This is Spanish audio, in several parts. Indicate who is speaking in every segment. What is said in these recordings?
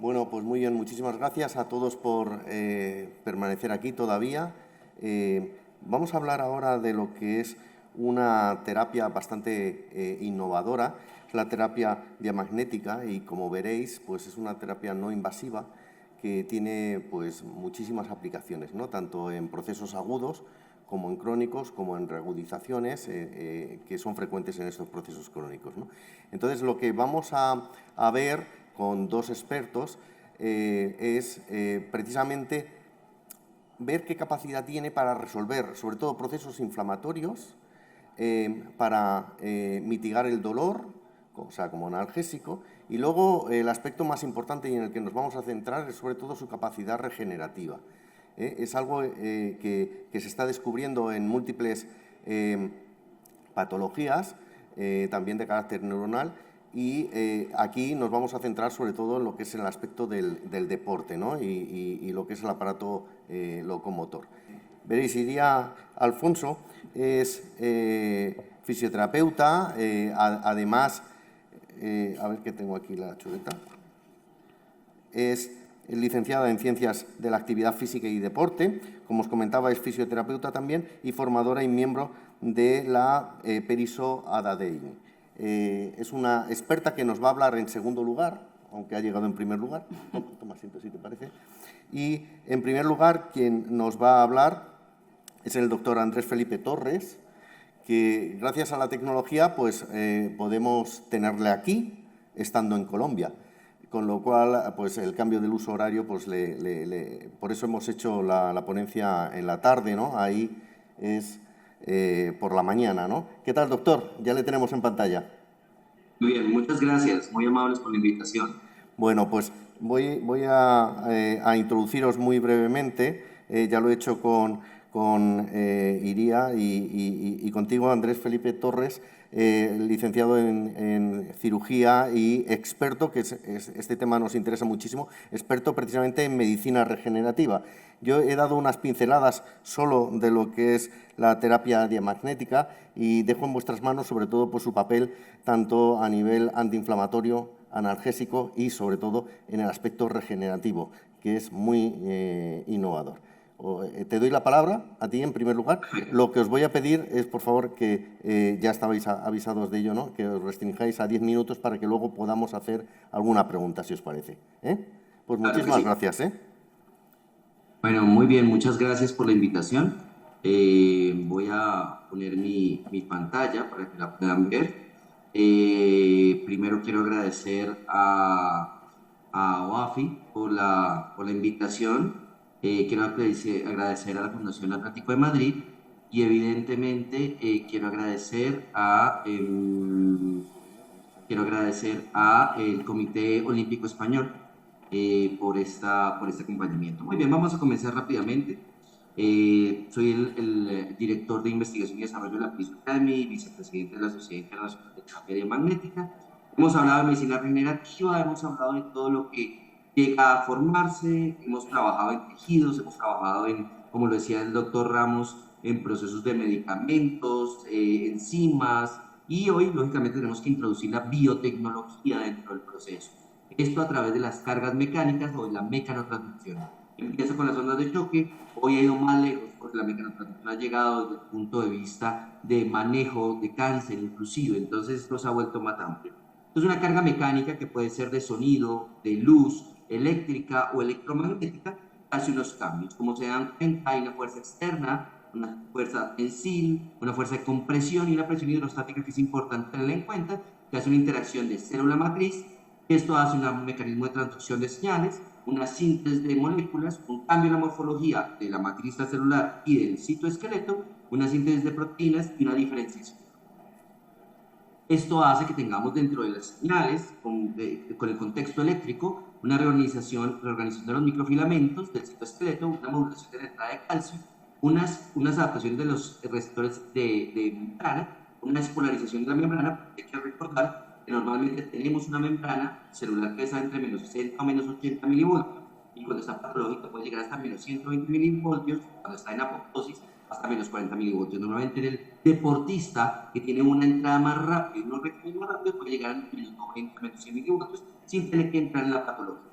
Speaker 1: Bueno, pues muy bien, muchísimas gracias a todos por permanecer aquí todavía. Vamos a hablar ahora de lo que es una terapia bastante innovadora, es la terapia diamagnética y, como veréis, pues es una terapia no invasiva que tiene pues muchísimas aplicaciones, ¿no? Tanto en procesos agudos como en crónicos, como en reagudizaciones que son frecuentes en estos procesos crónicos, ¿no? Entonces, lo que vamos a ver con dos expertos es precisamente ver qué capacidad tiene para resolver, sobre todo, procesos inflamatorios, para mitigar el dolor, o sea, como analgésico, y luego el aspecto más importante y en el que nos vamos a centrar es sobre todo su capacidad regenerativa. Es algo que se está descubriendo en múltiples patologías, también de carácter neuronal, y aquí nos vamos a centrar sobre todo en lo que es el aspecto del deporte, ¿no? y lo que es el aparato locomotor. Veréis, Iria Alfonso es fisioterapeuta, además, a ver que tengo aquí la chuleta, es licenciada en Ciencias de la Actividad Física y Deporte, como os comentaba, es fisioterapeuta también y formadora y miembro de la Periso Adadein. Es una experta que nos va a hablar en segundo lugar, aunque ha llegado en primer lugar. Toma asiento, si te parece. Y, en primer lugar, quien nos va a hablar es el doctor Andrés Felipe Torres, que gracias a la tecnología pues, podemos tenerle aquí, estando en Colombia. Con lo cual, pues el cambio del uso horario, pues por eso hemos hecho la ponencia en la tarde, ¿no? Ahí es por la mañana, ¿no? ¿Qué tal, doctor? Ya le tenemos en pantalla.
Speaker 2: Muy bien, muchas gracias, muy amables por la invitación.
Speaker 1: Bueno, pues voy a introduciros muy brevemente. Ya lo he hecho con Iria y contigo, Andrés Felipe Torres, licenciado en cirugía y experto, que este tema nos interesa muchísimo, experto precisamente en medicina regenerativa. Yo he dado unas pinceladas solo de lo que es la terapia diamagnética y dejo en vuestras manos sobre todo pues, su papel tanto a nivel antiinflamatorio, analgésico y sobre todo en el aspecto regenerativo, que es muy innovador. Te doy la palabra a ti en primer lugar. Lo que os voy a pedir es, por favor, que ya estabais avisados de ello, ¿no? Que os restringáis a 10 minutos para que luego podamos hacer alguna pregunta, si os parece. Pues
Speaker 2: Claro que
Speaker 1: muchísimas
Speaker 2: sí.
Speaker 1: gracias.
Speaker 2: Bueno, muy bien, muchas gracias por la invitación. Voy a poner mi pantalla para que la puedan ver. Primero quiero agradecer a OAFI por la invitación. Quiero agradecer a la Fundación Atlántico de Madrid y evidentemente quiero agradecer a el Comité Olímpico Español por este acompañamiento. Muy bien, vamos a comenzar rápidamente. Soy el director de investigación y desarrollo de la Peace Academy y vicepresidente de la Sociedad Internacional de Terapia Magnética. Hemos hablado de medicina regenerativa, hemos hablado de todo lo que llega a formarse, hemos trabajado en tejidos, hemos trabajado en, como lo decía el doctor Ramos, en procesos de medicamentos, enzimas, y hoy, lógicamente, tenemos que introducir la biotecnología dentro del proceso. Esto a través de las cargas mecánicas o de la mecanotransducción. Empieza con las ondas de choque, hoy ha ido más lejos porque la mecanotransducción ha llegado desde el punto de vista de manejo de cáncer inclusive, entonces esto se ha vuelto más amplio. Entonces una carga mecánica que puede ser de sonido, de luz, eléctrica o electromagnética, hace unos cambios. Como se dan cuenta, hay una fuerza externa, una fuerza tensil, una fuerza de compresión y una presión hidrostática que es importante tenerla en cuenta, que hace una interacción de célula matriz. Esto hace un mecanismo de transducción de señales, una síntesis de moléculas, un cambio en la morfología de la matriz celular y del citoesqueleto, una síntesis de proteínas y una diferenciación. Esto hace que tengamos dentro de las señales, con el contexto eléctrico, una reorganización de los microfilamentos del citoesqueleto, una modulación de la entrada de calcio, unas adaptaciones de los receptores de membrana, una despolarización de la membrana. Hay que recordar que normalmente tenemos una membrana celular que está entre menos 60 o menos 80 milivoltios, y cuando está patológica puede llegar hasta menos 120 milivoltios, cuando está en apoptosis hasta menos 40 milivoltios. Normalmente en el deportista que tiene una entrada más rápida y unos recorridos más rápidos puede llegar a menos 90, menos 100 milivoltios sin tener que entrar en la patología.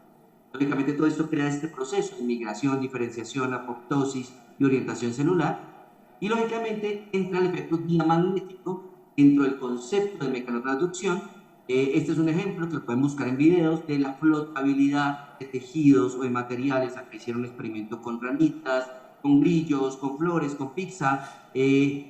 Speaker 2: Lógicamente todo esto crea este proceso de migración, diferenciación, apoptosis y orientación celular. Y lógicamente entra el efecto diamagnético dentro del concepto de mecanotransducción. Este es un ejemplo que lo pueden buscar en videos de la flotabilidad de tejidos o de materiales. Acá hicieron un experimento con ranitas, con grillos, con flores, con pizza,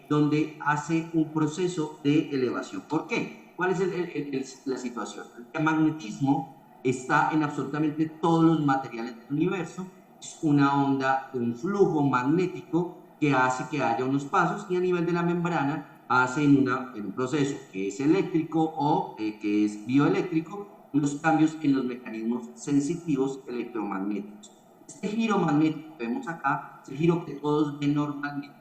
Speaker 2: donde hace un proceso de elevación. ¿Por qué? ¿Cuál es la situación? El diamagnetismo está en absolutamente todos los materiales del universo. Es una onda, un flujo magnético que hace que haya unos pasos y a nivel de la membrana hace en un proceso que es eléctrico o que es bioeléctrico unos cambios en los mecanismos sensitivos electromagnéticos. Este giro magnético que vemos acá es el giro que todos ven normalmente.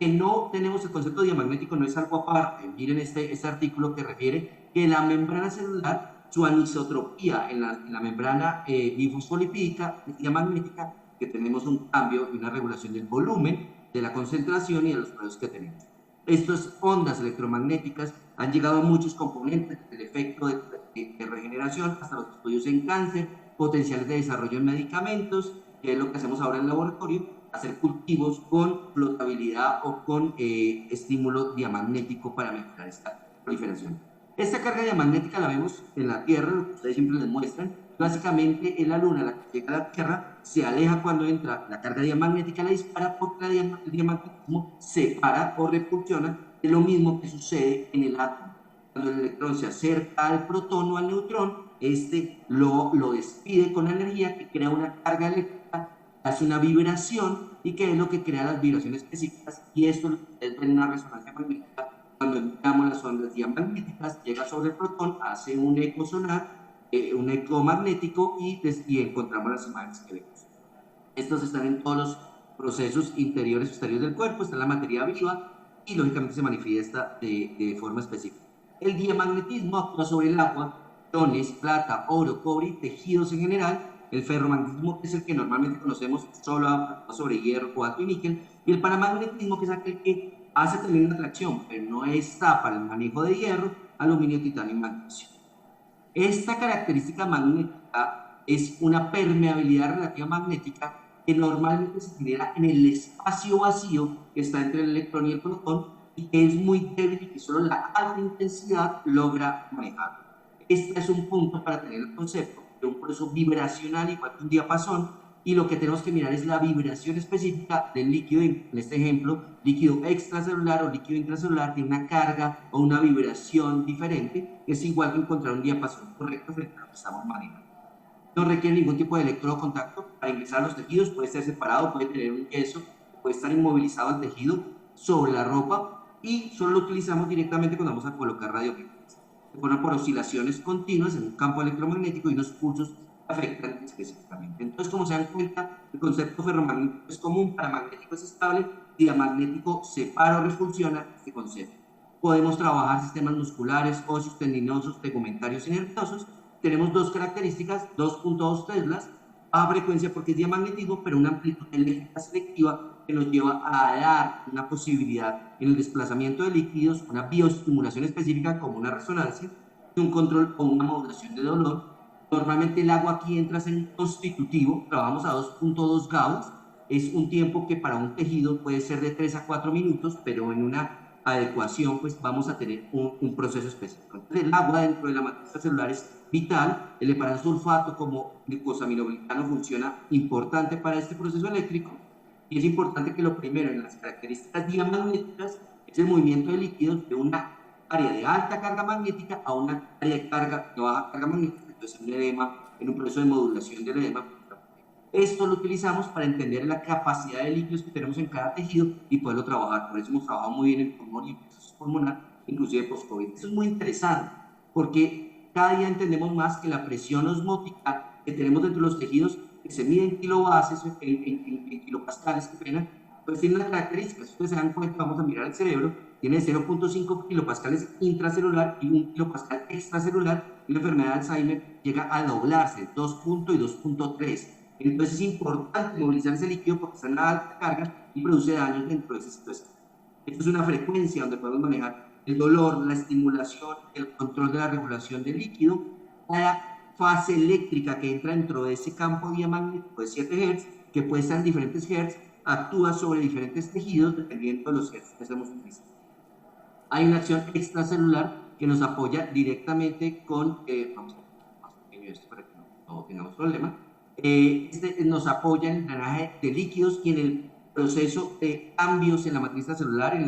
Speaker 2: Que no tenemos el concepto diamagnético, no es algo aparte. Miren este artículo que refiere que la membrana celular, su anisotropía en la membrana bifosfolipídica diamagnética, que tenemos un cambio y una regulación del volumen, de la concentración y de los procesos que tenemos. Estas ondas electromagnéticas han llegado a muchos componentes del efecto de regeneración, hasta los estudios en cáncer, potenciales de desarrollo en medicamentos, que es lo que hacemos ahora en el laboratorio, hacer cultivos con flotabilidad o con estímulo diamagnético para mejorar esta proliferación. Esta carga diamagnética la vemos en la Tierra, lo que ustedes siempre les muestran. Básicamente en la Luna, la que llega a la Tierra, se aleja cuando entra la carga diamagnética, la dispara porque el diamagnetismo separa o repulsiona. Es lo mismo que sucede en el átomo. Cuando el electrón se acerca al protón o al neutrón, este lo despide con energía que crea una carga eléctrica, hace una vibración y que es lo que crea las vibraciones específicas. Y esto lo que ustedes ven en una resonancia magnética, cuando enviamos las ondas diamagnéticas, llega sobre el protón, hace un eco sonar, un eco magnético y encontramos las imágenes que vemos. Estos están en todos los procesos interiores y exteriores del cuerpo, está en la materia viva y lógicamente se manifiesta de forma específica. El diamagnetismo actúa sobre el agua, iones, plata, oro, cobre y tejidos en general. El ferromagnetismo, que es el que normalmente conocemos, solo actúa sobre hierro, cobalto y níquel. Y el paramagnetismo, que es aquel que hace también una atracción, pero no está para el manejo de hierro, aluminio, titanio y magnesio. Esta característica magnética es una permeabilidad relativa magnética que normalmente se genera en el espacio vacío que está entre el electrón y el protón y que es muy débil y que solo la alta intensidad logra manejar. Este es un punto para tener el concepto de un proceso vibracional igual que un diapasón y lo que tenemos que mirar es la vibración específica del líquido, en este ejemplo, líquido extracelular o líquido intracelular tiene una carga o una vibración diferente, es igual que encontrar un diapasón correcto frente a lo que estamos manejando. No requiere ningún tipo de electrodo-contacto para ingresar a los tejidos, puede ser separado, puede tener un yeso, puede estar inmovilizado el tejido sobre la ropa y solo lo utilizamos directamente cuando vamos a colocar radiofrecuencia. Se ponen por oscilaciones continuas en un campo electromagnético y unos pulsos afectan específicamente. Entonces, como se dan cuenta, el concepto ferromagnético es común, paramagnético es estable, diamagnético separa o repulsiona este concepto. Podemos trabajar sistemas musculares, óseos, tendinosos, tegumentarios y nerviosos. Tenemos dos características, 2.2 teslas, baja frecuencia porque es diamagnetismo, pero una amplitud eléctrica selectiva que nos lleva a dar una posibilidad en el desplazamiento de líquidos, una bioestimulación específica como una resonancia, y un control o una modulación de dolor. Normalmente el agua aquí entra en constitutivo, trabajamos a 2.2 Gauss, es un tiempo que para un tejido puede ser de 3 a 4 minutos, pero en una adecuación pues vamos a tener un proceso específico. Entonces el agua dentro de la matriz celular es vital, el eparasulfato como glucosaminoglicano funciona importante para este proceso eléctrico y es importante que lo primero en las características diamagnéticas es el movimiento de líquidos de una área de alta carga magnética a una área de baja carga magnética, entonces un edema, en un proceso de modulación del edema. Esto lo utilizamos para entender la capacidad de líquidos que tenemos en cada tejido y poderlo trabajar. Por eso hemos trabajado muy bien en pulmón y en proceso pulmonar, inclusive post-COVID. Eso es muy interesante porque cada día entendemos más que la presión osmótica que tenemos dentro de los tejidos, que se mide en kilobases, en kilopascales, que pena, pues tiene unas características. Si ustedes se dan cuenta, vamos a mirar el cerebro, tiene 0.5 kilopascales intracelular y 1 kilopascal extracelular, y la enfermedad de Alzheimer llega a doblarse, 2. y 2.3. Entonces es importante movilizar ese líquido porque está en una alta carga y produce daños dentro de esa situación. Esto es una frecuencia donde podemos manejar el dolor, la estimulación, el control de la regulación del líquido. Cada fase eléctrica que entra dentro de ese campo diamagnético de 7 Hz, que puede estar en diferentes Hz, actúa sobre diferentes tejidos dependiendo de los Hz que estemos utilizando. Hay una acción extracelular que nos apoya directamente con, vamos a hacer más pequeño esto para que no tengamos problema, nos apoya en el drenaje de líquidos y en el proceso de cambios en la matriz celular, en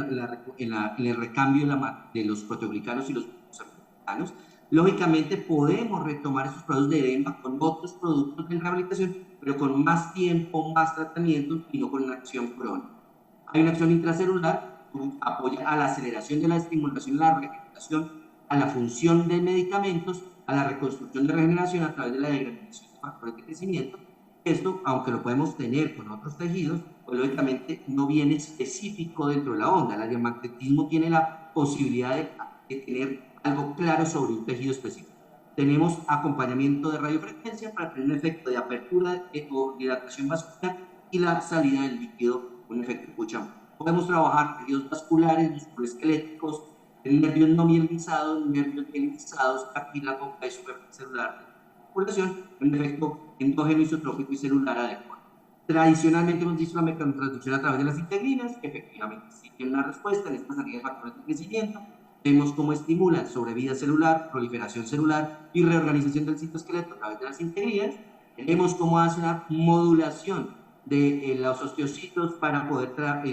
Speaker 2: el recambio de los proteoglicanos y los glicosaminoglicano. Lógicamente podemos retomar esos procesos de edema con otros productos de rehabilitación, pero con más tiempo, más tratamientos y no con una acción crónica. Hay una acción intracelular que apoya a la aceleración de la estimulación y la regeneración, a la función de medicamentos, a la reconstrucción de regeneración a través de la degradación de factores de crecimiento. Esto, aunque lo podemos tener con otros tejidos, pues lógicamente no viene específico dentro de la onda. El diamagnetismo tiene la posibilidad de tener algo claro sobre un tejido específico. Tenemos acompañamiento de radiofrecuencia para tener un efecto de apertura o dilatación vascular y la salida del líquido, un efecto Pucham. Podemos trabajar tejidos vasculares, musculoesqueléticos, nervios no mielinizados, nervios mielinizados, cartílago y supercelular de la circulación, un efecto endógeno, isotrópico y celular adecuado. Tradicionalmente hemos visto la mecanotransducción a través de las integrinas, que efectivamente sí tiene una respuesta en esta salida de factores de crecimiento. Vemos cómo estimulan sobrevida celular, proliferación celular y reorganización del citoesqueleto a través de las integrinas. Vemos cómo hace una modulación de los osteocitos para poder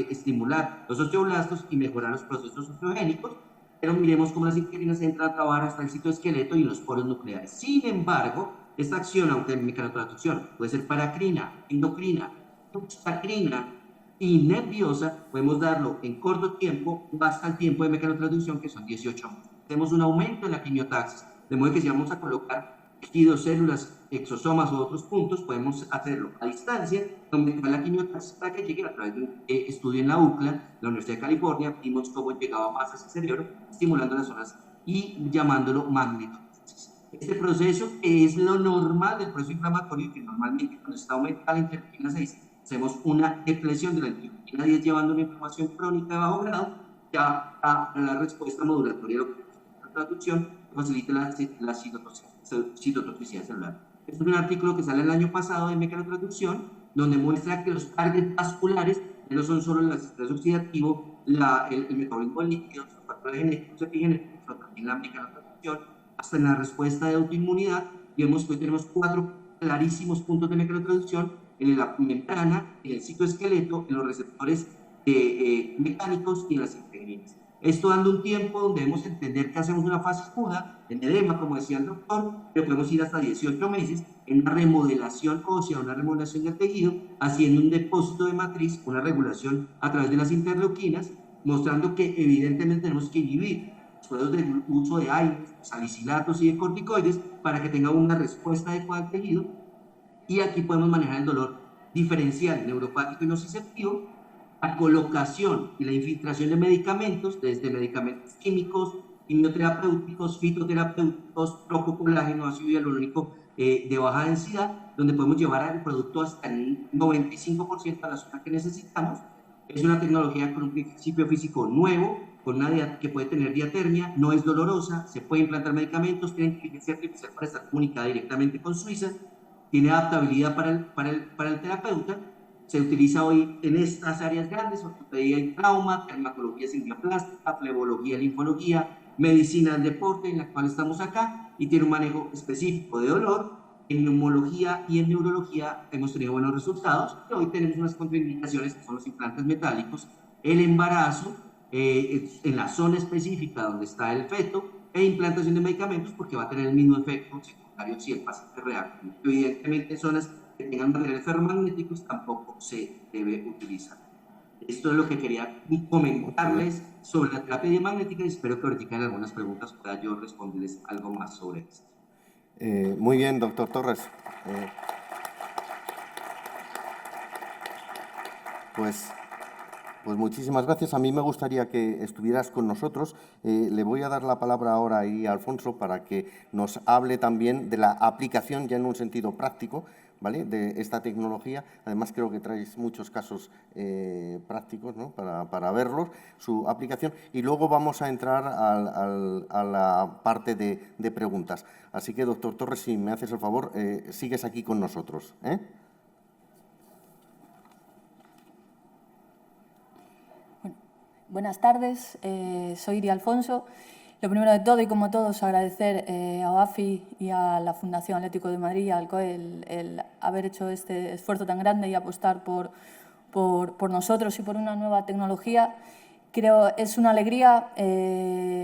Speaker 2: estimular los osteoblastos y mejorar los procesos osteogénicos. Pero miremos cómo las integrinas entran a trabajar hasta el citoesqueleto y los poros nucleares. Sin embargo, esta acción, aunque en mecanotransducción puede ser paracrina, endocrina, tuxacrina y nerviosa, podemos darlo en corto tiempo, hasta el tiempo de mecanotransducción, que son 18 meses. Tenemos un aumento en la quimiotaxis, de modo que si vamos a colocar tejidos, células, exosomas u otros puntos, podemos hacerlo a distancia, aumentar la quimiotaxis para que llegue a través de un estudio en la UCLA, la Universidad de California, vimos cómo llegaba más a ese cerebro, estimulando las zonas y llamándolo magnetosis. Este proceso es lo normal del proceso inflamatorio, que normalmente cuando está aumentada la interleuquina 6, hacemos una depresión de la interleuquina 10 llevando una inflamación crónica de bajo grado, ya a la respuesta modulatoria de la traducción facilita la citotoxicidad celular. Este es un artículo que sale el año pasado de Mecanotransducción, donde muestra que los targets vasculares no son solo el estrés oxidativo, el metabolismo de líquidos, los factores genéticos, epigenéticos, sino también la mecanotransducción, hasta en la respuesta de autoinmunidad. Y vemos que hoy tenemos 4 clarísimos puntos de mecanotransducción en la membrana, en el citoesqueleto, en los receptores mecánicos y en las integrinas. Esto dando un tiempo donde debemos entender que hacemos una fase aguda, en edema, como decía el doctor, pero podemos ir hasta 18 meses en una remodelación ósea, una remodelación del tejido, haciendo un depósito de matriz, una regulación a través de las interleuquinas, mostrando que evidentemente tenemos que inhibir los procesos de uso de AINES, salicilatos y de corticoides para que tenga una respuesta adecuada al tejido. Y aquí podemos manejar el dolor diferencial, neuropático y nociceptivo, la colocación y la infiltración de medicamentos, desde medicamentos químicos, quimioterapéuticos, fitoterapéuticos, trococolágeno, ácido hialurónico de baja densidad, donde podemos llevar al producto hasta el 95% a la zona que necesitamos. Es una tecnología con un principio físico nuevo, con una que puede tener diatermia, no es dolorosa, se puede implantar medicamentos, tiene inteligencia artificial para estar comunicada directamente con Suiza, tiene adaptabilidad para el terapeuta. Se utiliza hoy en estas áreas grandes: ortopedia y trauma, dermatología plástica, flebología, linfología, medicina del deporte, en la cual estamos acá, y tiene un manejo específico de dolor. En neumología y en neurología hemos tenido buenos resultados, pero hoy tenemos unas contraindicaciones que son los implantes metálicos, el embarazo, en la zona específica donde está el feto, e implantación de medicamentos, porque va a tener el mismo efecto secundario si el paciente reacciona. Evidentemente, zonas que tengan materiales ferromagnéticos tampoco se debe utilizar. Esto es lo que quería comentarles sobre la terapia diamagnética, y espero que ahorita en algunas preguntas pueda yo responderles algo más sobre esto.
Speaker 1: Muy bien, doctor Torres. Pues Pues muchísimas gracias. A mí me gustaría que estuvieras con nosotros. Le voy a dar la palabra ahora a Alfonso para que nos hable también de la aplicación ya en un sentido práctico, ¿vale?, de esta tecnología. Además, creo que traes muchos casos prácticos, ¿no?, para verlos, su aplicación. Y luego vamos a entrar a la parte de preguntas. Así que, doctor Torres, si me haces el favor, sigues aquí con nosotros, ¿eh?
Speaker 3: Buenas tardes, soy Iri Alfonso. Lo primero de todo, y como todos, agradecer a OAFI y a la Fundación Atlético de Madrid y al COE el haber hecho este esfuerzo tan grande y apostar por nosotros y por una nueva tecnología. Creo es una alegría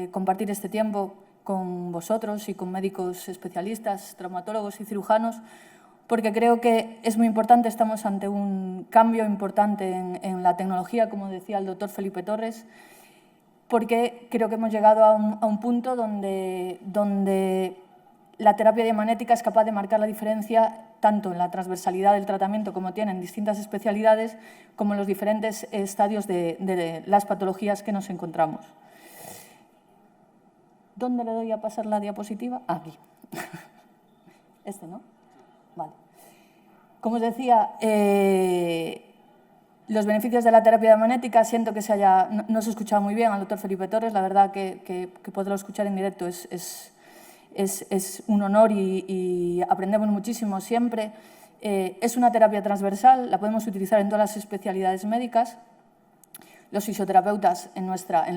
Speaker 3: compartir este tiempo con vosotros y con médicos especialistas, traumatólogos y cirujanos, porque creo que es muy importante, estamos ante un cambio importante en la tecnología, como decía el doctor Felipe Torres, porque creo que hemos llegado a un punto donde la terapia diamanética es capaz de marcar la diferencia tanto en la transversalidad del tratamiento, como tienen distintas especialidades, como en los diferentes estadios de las patologías que nos encontramos. ¿Dónde le doy a pasar la diapositiva? Aquí. ¿No? Vale. Como os decía, los beneficios de la terapia diamanética, siento que no se ha escuchado muy bien al doctor Felipe Torres, la verdad que poderlo escuchar en directo es un honor y aprendemos muchísimo siempre. Es una terapia transversal, la podemos utilizar en todas las especialidades médicas. Los fisioterapeutas en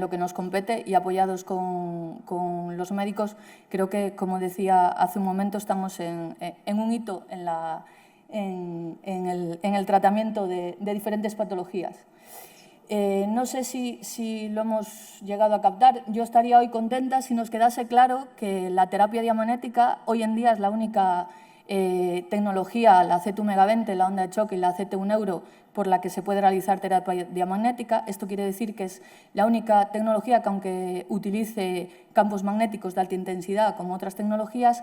Speaker 3: lo que nos compete y apoyados con los médicos, creo que, como decía hace un momento, estamos en un hito en el tratamiento de diferentes patologías. No sé si lo hemos llegado a captar. Yo estaría hoy contenta si nos quedase claro que la terapia diamanética hoy en día es la única tecnología, la CT-120, la onda de choque y la CT1 Euro, por la que se puede realizar terapia diamagnética. Esto quiere decir que es la única tecnología que, aunque utilice campos magnéticos de alta intensidad como otras tecnologías,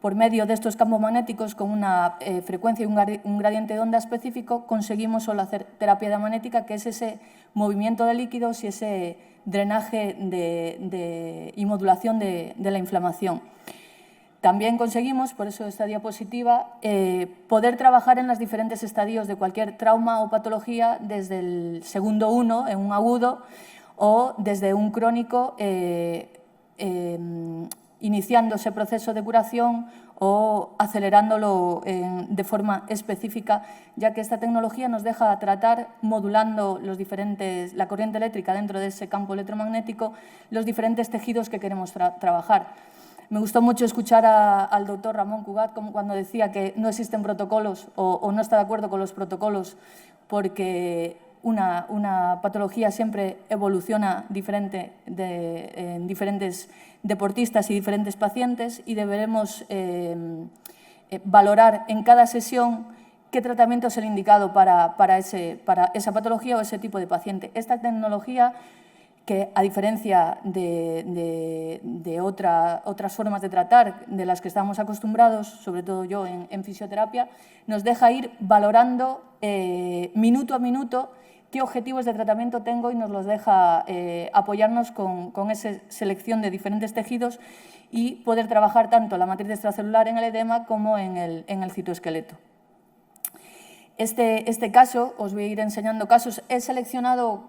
Speaker 3: por medio de estos campos magnéticos con una frecuencia y un gradiente de onda específico, conseguimos solo hacer terapia diamagnética, que es ese movimiento de líquidos y ese drenaje y modulación de la inflamación. También conseguimos, por eso esta diapositiva, poder trabajar en los diferentes estadios de cualquier trauma o patología, desde el segundo 1 en un agudo o desde un crónico, iniciando ese proceso de curación o acelerándolo de forma específica, ya que esta tecnología nos deja tratar modulando la corriente eléctrica dentro de ese campo electromagnético, los diferentes tejidos que queremos trabajar. Me gustó mucho escuchar al doctor Ramón Cugat cuando decía que no existen protocolos o no está de acuerdo con los protocolos, porque una patología siempre evoluciona diferente en diferentes deportistas y diferentes pacientes, y deberemos valorar en cada sesión qué tratamiento es el indicado para esa patología o ese tipo de paciente. Esta tecnología, que a diferencia de otras formas de tratar de las que estamos acostumbrados, sobre todo yo en fisioterapia, nos deja ir valorando minuto a minuto qué objetivos de tratamiento tengo y nos los deja apoyarnos con esa selección de diferentes tejidos y poder trabajar tanto la matriz extracelular en el edema como en el citoesqueleto. Este caso, os voy a ir enseñando casos. He seleccionado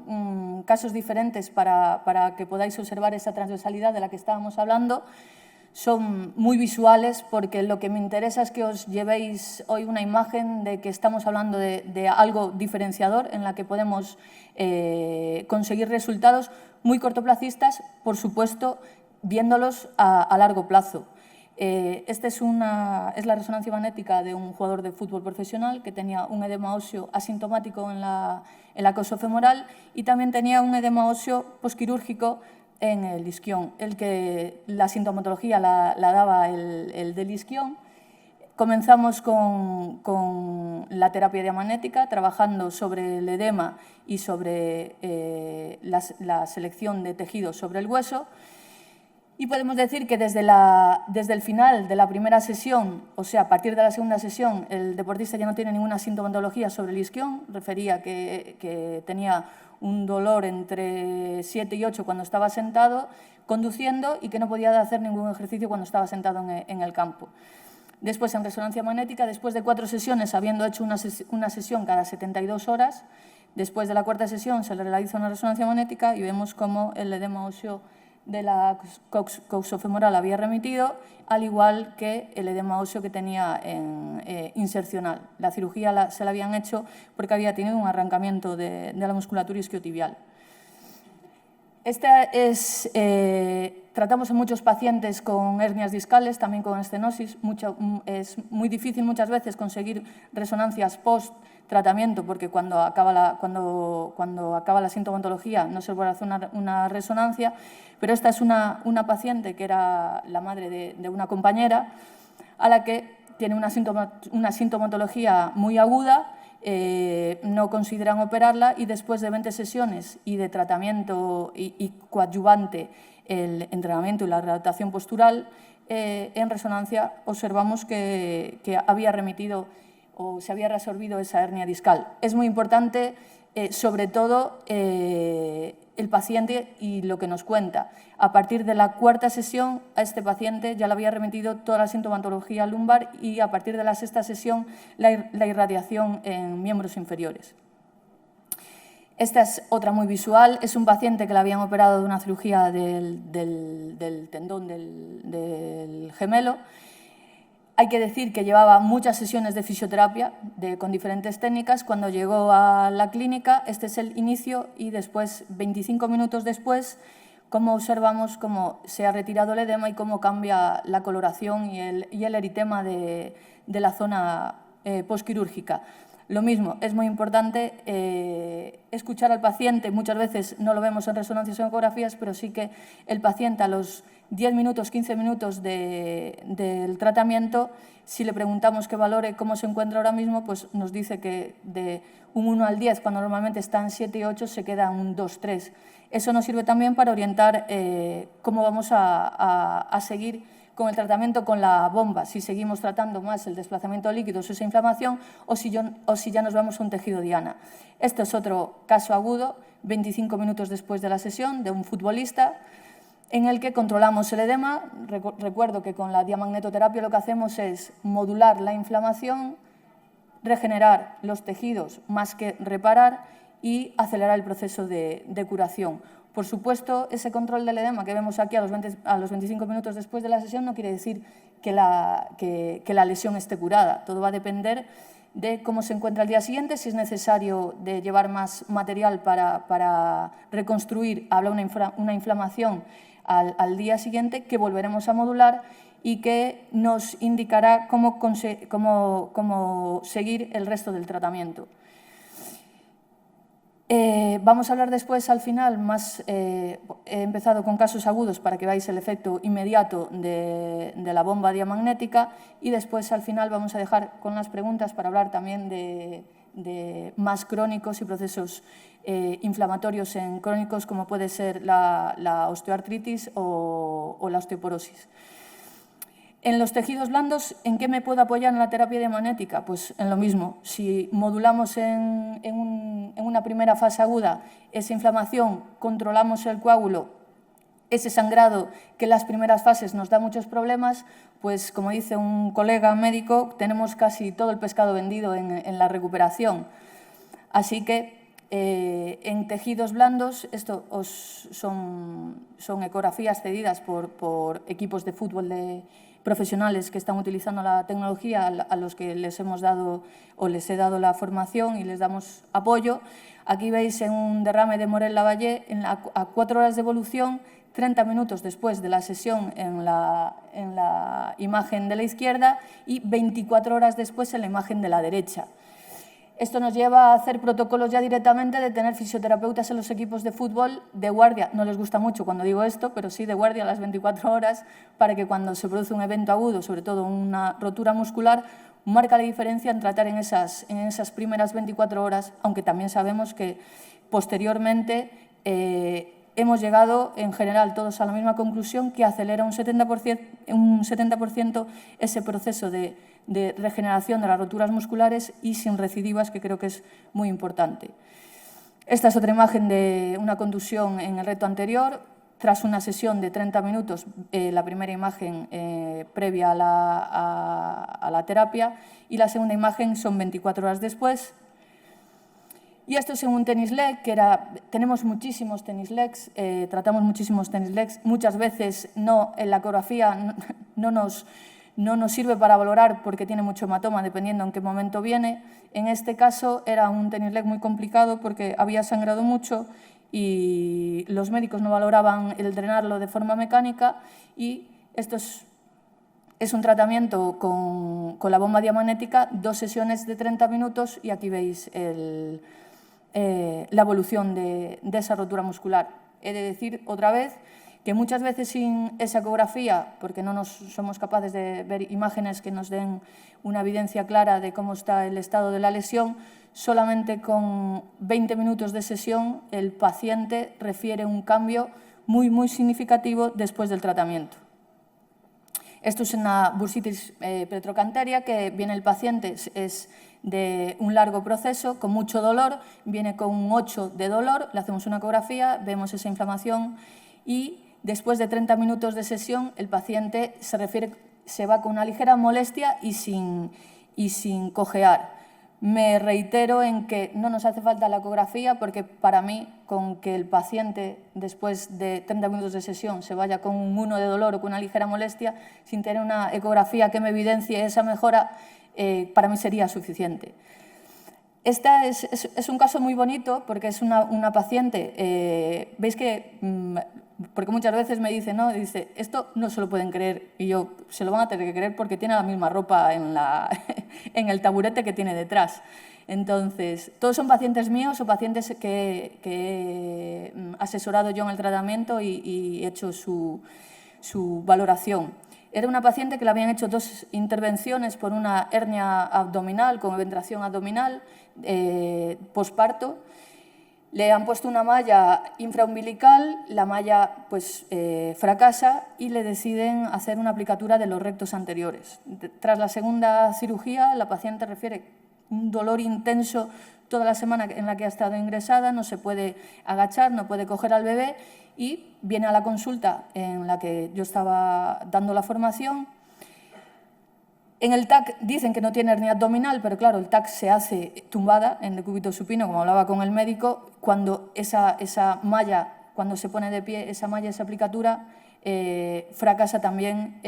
Speaker 3: casos diferentes para que podáis observar esa transversalidad de la que estábamos hablando. Son muy visuales porque lo que me interesa es que os llevéis hoy una imagen de que estamos hablando de algo diferenciador en la que podemos conseguir resultados muy cortoplacistas, por supuesto, viéndolos a largo plazo. Esta es la resonancia magnética de un jugador de fútbol profesional que tenía un edema óseo asintomático en la coxofemoral y también tenía un edema óseo posquirúrgico en el isquión. La sintomatología la daba el del isquión. Comenzamos con la terapia diamagnética, trabajando sobre el edema y sobre la selección de tejidos sobre el hueso. Y podemos decir que desde el final de la primera sesión, o sea, a partir de la segunda sesión, el deportista ya no tiene ninguna sintomatología sobre el isquión. Refería que tenía un dolor entre 7 y 8 cuando estaba sentado conduciendo y que no podía hacer ningún ejercicio cuando estaba sentado en el campo. Después, en resonancia magnética, después de 4 sesiones, habiendo hecho una sesión cada 72 horas, después de la 4ª sesión se le realiza una resonancia magnética y vemos cómo el edema óseo de la coxofemoral había remitido, al igual que el edema óseo que tenía insercional. La cirugía se la habían hecho porque había tenido un arrancamiento de la musculatura isquiotibial. Tratamos a muchos pacientes con hernias discales, también con estenosis. Es muy difícil muchas veces conseguir resonancias post-tratamiento porque cuando acaba la sintomatología no se puede hacer una resonancia, pero esta es una paciente que era la madre de una compañera a la que tiene una sintomatología muy aguda. No consideran operarla y después de 20 sesiones y de tratamiento y coadyuvante el entrenamiento y la readaptación postural, en resonancia observamos que había remitido o se había resorbido esa hernia discal. Es muy importante, sobre todo, el paciente y lo que nos cuenta. A partir de la 4ª sesión, a este paciente ya le había remitido toda la sintomatología lumbar y a partir de la 6ª sesión la irradiación en miembros inferiores. Esta es otra muy visual. Es un paciente que le habían operado de una cirugía del tendón del gemelo. Hay que decir que llevaba muchas sesiones de fisioterapia con diferentes técnicas. Cuando llegó a la clínica, este es el inicio y después, 25 minutos después, cómo observamos cómo se ha retirado el edema y cómo cambia la coloración y el eritema de la zona postquirúrgica. Lo mismo, es muy importante escuchar al paciente. Muchas veces no lo vemos en resonancias o en ecografías, pero sí que el paciente a los 10 minutos, 15 minutos del tratamiento, si le preguntamos que valore cómo se encuentra ahora mismo, pues nos dice que de un 1 al 10, cuando normalmente está en 7 y 8, se queda en un 2, 3. Eso nos sirve también para orientar cómo vamos a seguir con el tratamiento con la bomba, si seguimos tratando más el desplazamiento de líquidos o esa inflamación o si ya nos vamos a un tejido diana. Este es otro caso agudo, 25 minutos después de la sesión, de un futbolista, en el que controlamos el edema. Recuerdo que con la diamagnetoterapia lo que hacemos es modular la inflamación, regenerar los tejidos más que reparar y acelerar el proceso de curación. Por supuesto, ese control del edema que vemos aquí a los 25 minutos después de la sesión no quiere decir que la lesión esté curada. Todo va a depender de cómo se encuentra al día siguiente, si es necesario de llevar más material para reconstruir. Habrá una inflamación al día siguiente que volveremos a modular y que nos indicará cómo seguir el resto del tratamiento. Vamos a hablar después, al final, he empezado con casos agudos para que veáis el efecto inmediato de la bomba diamagnética y después, al final, vamos a dejar con las preguntas para hablar también de más crónicos y procesos inflamatorios en crónicos, como puede ser la osteoartritis o la osteoporosis. En los tejidos blandos, ¿en qué me puedo apoyar en la terapia diamagnética? Pues en lo mismo. Si modulamos en una primera fase aguda esa inflamación, controlamos el coágulo, ese sangrado que en las primeras fases nos da muchos problemas, pues como dice un colega médico, tenemos casi todo el pescado vendido en la recuperación. Así que en tejidos blandos, esto son ecografías cedidas por equipos de fútbol profesionales que están utilizando la tecnología, a los que les hemos dado o les he dado la formación y les damos apoyo. Aquí veis en un derrame de Morel-Lavallée, a 4 horas de evolución, 30 minutos después de la sesión en la imagen de la izquierda y 24 horas después en la imagen de la derecha. Esto nos lleva a hacer protocolos ya directamente de tener fisioterapeutas en los equipos de fútbol de guardia. No les gusta mucho cuando digo esto, pero sí de guardia a las 24 horas para que cuando se produce un evento agudo, sobre todo una rotura muscular, marca la diferencia en tratar en esas primeras 24 horas, aunque también sabemos que posteriormente hemos llegado en general todos a la misma conclusión, que acelera un 70% ese proceso de regeneración de las roturas musculares y sin recidivas, que creo que es muy importante. Esta es otra imagen de una contusión en el reto anterior, tras una sesión de 30 minutos, la primera imagen previa a la terapia, y la segunda imagen son 24 horas después. Y esto es en un tenis leg, tenemos muchísimos tenis legs, tratamos muchísimos tenis legs. Muchas veces en la ecografía no nos sirve para valorar porque tiene mucho hematoma, dependiendo en qué momento viene. En este caso era un tenis leg muy complicado porque había sangrado mucho y los médicos no valoraban el drenarlo de forma mecánica, y esto es un tratamiento con la bomba diamagnética, 2 sesiones de 30 minutos, y aquí veis la evolución de esa rotura muscular. He de decir otra vez que muchas veces sin esa ecografía, porque no somos capaces de ver imágenes que nos den una evidencia clara de cómo está el estado de la lesión, solamente con 20 minutos de sesión el paciente refiere un cambio muy, muy significativo después del tratamiento. Esto es una bursitis petrocanteria, que viene el paciente, es de un largo proceso, con mucho dolor, viene con un 8 de dolor, le hacemos una ecografía, vemos esa inflamación y después de 30 minutos de sesión el paciente se va con una ligera molestia y sin cojear. Me reitero en que no nos hace falta la ecografía, porque para mí, con que el paciente después de 30 minutos de sesión se vaya con un 1 de dolor o con una ligera molestia, sin tener una ecografía que me evidencie esa mejora, para mí sería suficiente. Esta es un caso muy bonito porque es una paciente, veis que, porque muchas veces me dicen, ¿no? Dice, esto no se lo pueden creer, y yo, se lo van a tener que creer porque tiene la misma ropa en el taburete que tiene detrás. Entonces, todos son pacientes míos o pacientes que he asesorado yo en el tratamiento y he hecho su valoración. Era una paciente que le habían hecho 2 intervenciones por una hernia abdominal con ventración abdominal posparto. Le han puesto una malla infraumbilical, la malla fracasa y le deciden hacer una aplicatura de los rectos anteriores. Tras la segunda cirugía, la paciente refiere un dolor intenso toda la semana en la que ha estado ingresada, no se puede agachar, no puede coger al bebé, y viene a la consulta en la que yo estaba dando la formación. En el TAC dicen que no tiene hernia abdominal, pero claro, el TAC se hace tumbada en decúbito supino, como hablaba con el médico, cuando esa malla, cuando se pone de pie, esa malla, esa aplicatura, fracasa también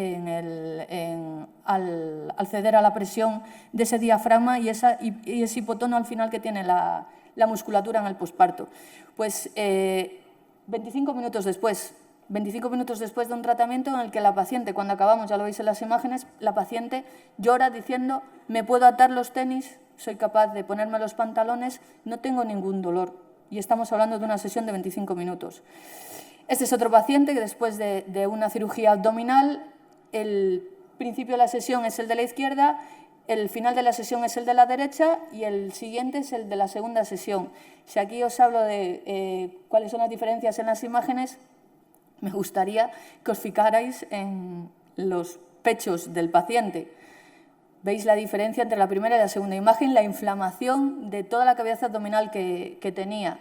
Speaker 3: al ceder a la presión de ese diafragma y ese hipotono al final que tiene la musculatura en el posparto. Pues 25 minutos después de un tratamiento en el que la paciente, cuando acabamos, ya lo veis en las imágenes, la paciente llora diciendo, me puedo atar los tenis, soy capaz de ponerme los pantalones, no tengo ningún dolor. Y estamos hablando de una sesión de 25 minutos. Este es otro paciente que después de una cirugía abdominal, el principio de la sesión es el de la izquierda, el final de la sesión es el de la derecha y el siguiente es el de la segunda sesión. Si aquí os hablo de cuáles son las diferencias en las imágenes, me gustaría que os fijarais en los pechos del paciente. Veis la diferencia entre la primera y la segunda imagen, la inflamación de toda la cavidad abdominal que tenía.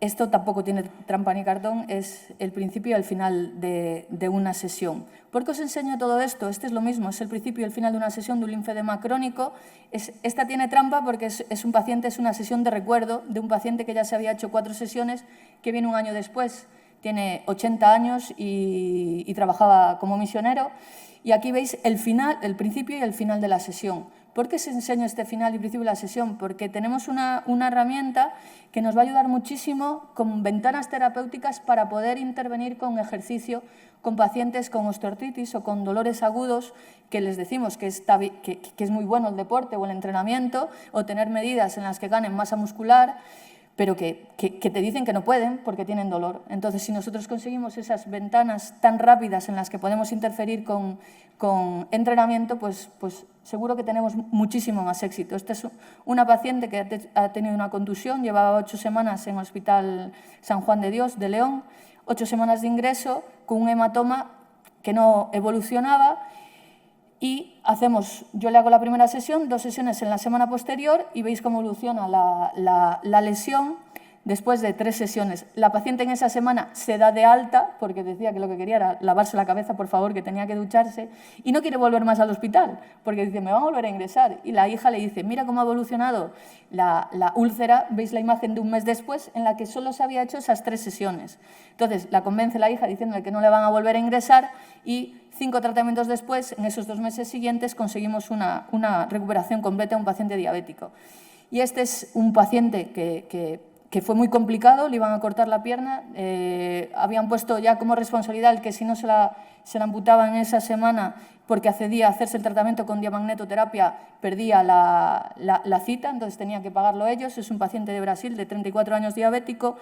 Speaker 3: Esto tampoco tiene trampa ni cartón, es el principio y el final de una sesión. ¿Por qué os enseño todo esto? Este es lo mismo, es el principio y el final de una sesión de un linfedema crónico. Esta tiene trampa porque es una sesión de recuerdo de un paciente que ya se había hecho 4 sesiones, que viene un año después, tiene 80 años y trabajaba como misionero. Y aquí veis el principio y el final de la sesión. ¿Por qué os enseño este final y principio de la sesión? Porque tenemos una herramienta que nos va a ayudar muchísimo con ventanas terapéuticas para poder intervenir con ejercicio con pacientes con osteoartritis o con dolores agudos, que les decimos que es muy bueno el deporte o el entrenamiento, o tener medidas en las que ganen masa muscular, pero que te dicen que no pueden porque tienen dolor. Entonces, si nosotros conseguimos esas ventanas tan rápidas en las que podemos interferir con entrenamiento, pues seguro que tenemos muchísimo más éxito. Esta es una paciente que ha tenido una contusión, llevaba 8 semanas en el Hospital San Juan de Dios de León, 8 semanas de ingreso con un hematoma que no evolucionaba. Y yo le hago la primera sesión, 2 sesiones en la semana posterior y veis cómo evoluciona la lesión después de 3 sesiones. La paciente en esa semana se da de alta porque decía que lo que quería era lavarse la cabeza, por favor, que tenía que ducharse y no quiere volver más al hospital porque dice, me van a volver a ingresar. Y la hija le dice, mira cómo ha evolucionado la úlcera, veis la imagen de un mes después en la que solo se había hecho esas 3 sesiones. Entonces la convence la hija diciéndole que no le van a volver a ingresar y 5 tratamientos después, en esos 2 meses siguientes, conseguimos una recuperación completa de un paciente diabético. Y este es un paciente que fue muy complicado, le iban a cortar la pierna, habían puesto ya como responsabilidad el que si no se la amputaban en esa semana porque accedía a hacerse el tratamiento con diamagnetoterapia, perdía la cita, entonces tenía que pagarlo ellos. Es un paciente de Brasil de 34 años diabético.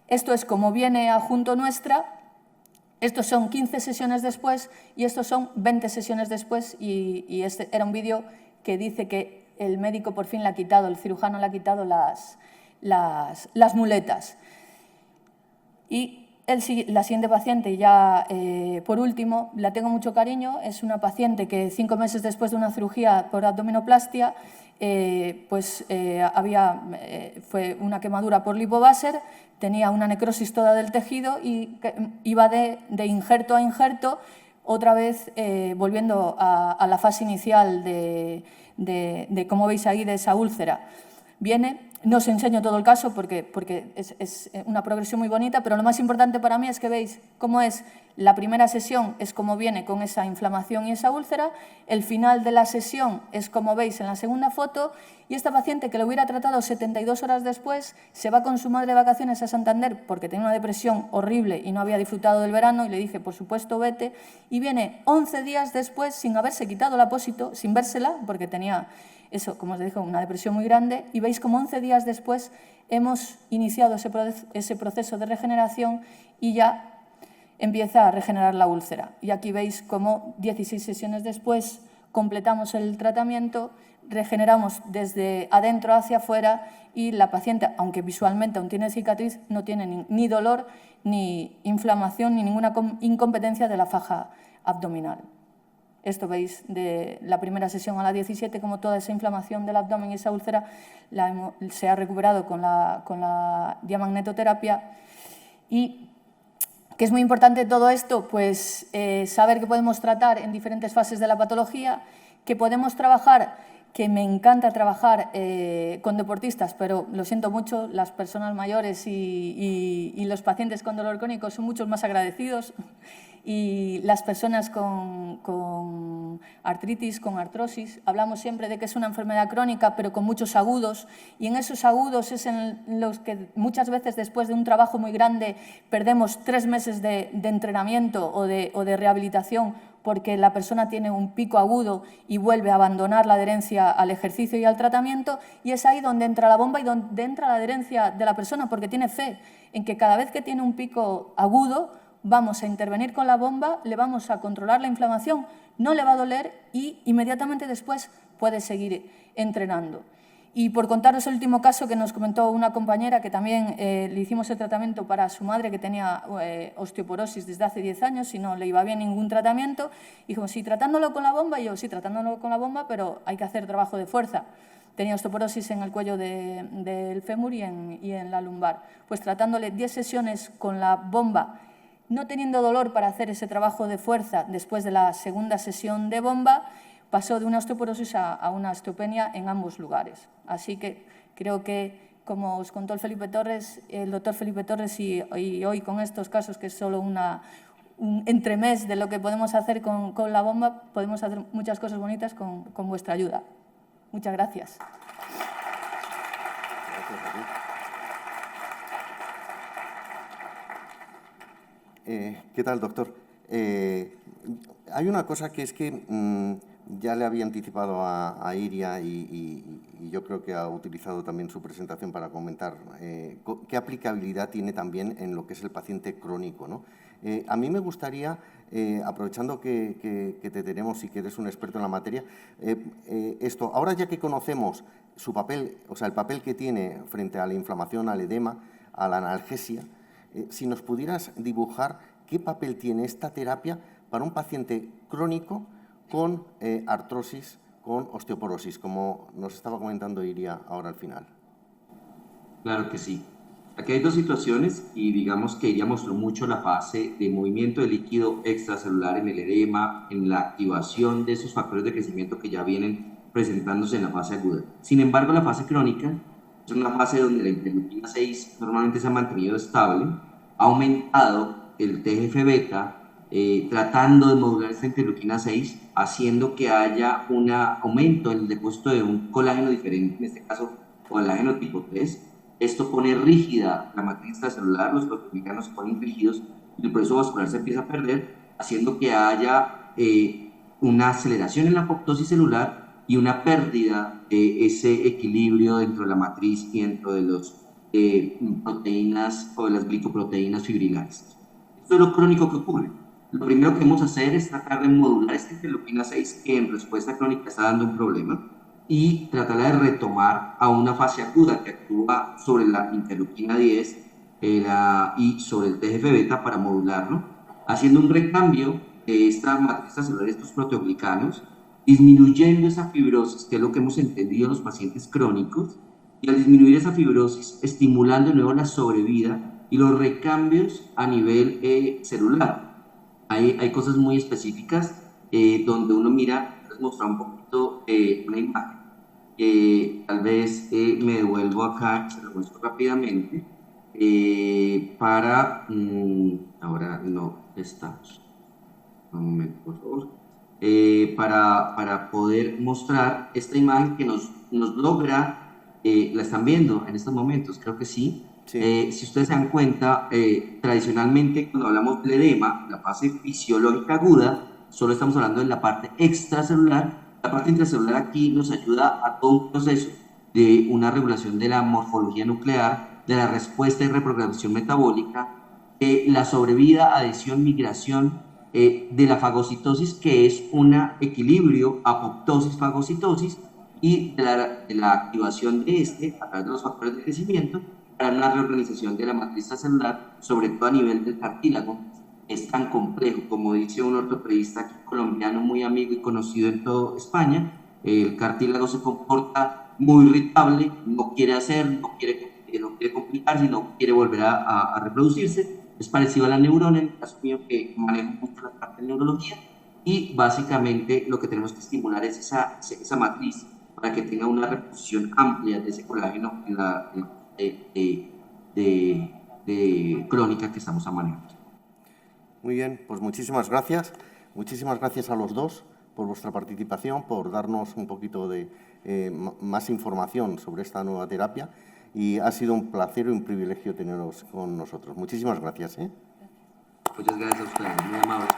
Speaker 3: Esto es como viene a junto nuestra. Estos son 15 sesiones después y estos son 20 sesiones después y este era un vídeo que dice que el médico por fin le ha quitado, el cirujano le ha quitado las muletas. Y la siguiente paciente, ya por último, la tengo mucho cariño, es una paciente que 5 meses después de una cirugía por abdominoplastia fue una quemadura por lipobaser, tenía una necrosis toda del tejido y iba de injerto a injerto, otra vez volviendo a la fase inicial de como veis ahí, de esa úlcera. No os enseño todo el caso porque es una progresión muy bonita, pero lo más importante para mí es que veis cómo es la primera sesión, es como viene con esa inflamación y esa úlcera, el final de la sesión es como veis en la segunda foto y esta paciente que lo hubiera tratado 72 horas después se va con su madre de vacaciones a Santander porque tenía una depresión horrible y no había disfrutado del verano y le dije, por supuesto, vete, y viene 11 días después sin haberse quitado el apósito, sin vérsela porque tenía eso, como os digo, una depresión muy grande y veis como 11 días después hemos iniciado ese proceso de regeneración y ya empieza a regenerar la úlcera. Y aquí veis cómo 16 sesiones después completamos el tratamiento, regeneramos desde adentro hacia afuera y la paciente, aunque visualmente aún tiene cicatriz, no tiene ni dolor, ni inflamación, ni ninguna incompetencia de la faja abdominal. Esto veis de la primera sesión a la 17, como toda esa inflamación del abdomen y esa úlcera se ha recuperado con la diamagnetoterapia. Y que es muy importante todo esto, pues saber que podemos tratar en diferentes fases de la patología, que podemos trabajar, que me encanta trabajar con deportistas, pero lo siento mucho, las personas mayores y los pacientes con dolor crónico son muchos más agradecidos y las personas con artritis, con artrosis, hablamos siempre de que es una enfermedad crónica, pero con muchos agudos, y en esos agudos es en los que muchas veces después de un trabajo muy grande perdemos 3 meses de entrenamiento o de rehabilitación porque la persona tiene un pico agudo y vuelve a abandonar la adherencia al ejercicio y al tratamiento, y es ahí donde entra la bomba y donde entra la adherencia de la persona, porque tiene fe en que cada vez que tiene un pico agudo vamos a intervenir con la bomba, le vamos a controlar la inflamación, no le va a doler y inmediatamente después puede seguir entrenando. Y por contaros el último caso que nos comentó una compañera que también le hicimos el tratamiento para su madre que tenía osteoporosis desde hace 10 años y no le iba bien ningún tratamiento. Y dijo, sí, tratándolo con la bomba. Y yo, sí, tratándolo con la bomba, pero hay que hacer trabajo de fuerza. Tenía osteoporosis en el cuello del fémur y en la lumbar. Pues tratándole 10 sesiones con la bomba, no teniendo dolor para hacer ese trabajo de fuerza después de la segunda sesión de bomba, pasó de una osteoporosis a una osteopenia en ambos lugares. Así que creo que, como os contó el doctor Felipe Torres, y hoy con estos casos, que es solo un entremés de lo que podemos hacer con la bomba, podemos hacer muchas cosas bonitas con vuestra ayuda. Muchas gracias.
Speaker 1: Gracias a ti. ¿Qué tal, doctor? Hay una cosa que es que Ya le había anticipado a Iria y yo creo que ha utilizado también su presentación para comentar qué aplicabilidad tiene también en lo que es el paciente crónico, ¿no? A mí me gustaría, aprovechando que te tenemos y que eres un experto en la materia, ahora ya que conocemos su papel, o sea, el papel que tiene frente a la inflamación, al edema, a la analgesia, si nos pudieras dibujar qué papel tiene esta terapia para un paciente crónico con artrosis, con osteoporosis, como nos estaba comentando Iria ahora al final.
Speaker 2: Claro que sí. Aquí hay dos situaciones y digamos que ella mostró mucho la fase de movimiento de líquido extracelular en el edema, en la activación de esos factores de crecimiento que ya vienen presentándose en la fase aguda. Sin embargo, la fase crónica es una fase donde la interleuquina 6 normalmente se ha mantenido estable, ha aumentado el TGF-beta, tratando de modular esta interleuquina 6, haciendo que haya un aumento en el depósito de un colágeno diferente, en este caso colágeno tipo 3. Esto pone rígida la matriz extracelular, los proteoglicanos se ponen rígidos y el proceso vascular se empieza a perder, haciendo que haya una aceleración en la apoptosis celular y una pérdida de ese equilibrio dentro de la matriz y dentro de las proteínas o de las glicoproteínas fibrilares. Esto es lo crónico que ocurre. Lo primero que debemos hacer es tratar de modular esta interleuquina 6 que en respuesta crónica está dando un problema y tratarla de retomar a una fase aguda que actúa sobre la interleuquina 10 y sobre el TGF-beta para modularlo, haciendo un recambio de esta matriz celular, estos proteoglicanos, disminuyendo esa fibrosis, que es lo que hemos entendido en los pacientes crónicos, y al disminuir esa fibrosis, estimulando de nuevo la sobrevida y los recambios a nivel celular. Hay cosas muy específicas donde uno mira, les mostrar un poquito una imagen. Tal vez me devuelvo acá, se lo muestro rápidamente, ahora no está, un momento por favor, para poder mostrar esta imagen que nos logra, la están viendo en estos momentos, creo que sí.
Speaker 1: Sí.
Speaker 2: Si ustedes se dan cuenta, tradicionalmente cuando hablamos del edema, la fase fisiológica aguda, solo estamos hablando de la parte extracelular. La parte intracelular aquí nos ayuda a todo un proceso de una regulación de la morfología nuclear, de la respuesta y reprogramación metabólica, la sobrevida, adhesión, migración, de la fagocitosis, que es un equilibrio apoptosis-fagocitosis, y de la activación de a través de los factores de crecimiento, para una reorganización de la matriz celular, sobre todo a nivel del cartílago. Es tan complejo, como dice un ortopedista aquí colombiano muy amigo y conocido en toda España, el cartílago se comporta muy irritable, no quiere hacer, no quiere complicarse, no quiere volver a reproducirse. Es parecido a la neurona, en el caso mío que manejo mucho la parte de neurología, y básicamente lo que tenemos que estimular es esa matriz para que tenga una reposición amplia de ese colágeno en la crónica que estamos manejando.
Speaker 1: Muy bien, pues muchísimas gracias. Muchísimas gracias a los dos por vuestra participación, por darnos un poquito de más información sobre esta nueva terapia. Y ha sido un placer y un privilegio teneros con nosotros. Muchísimas gracias.
Speaker 2: Muchas gracias a ustedes, muy amables.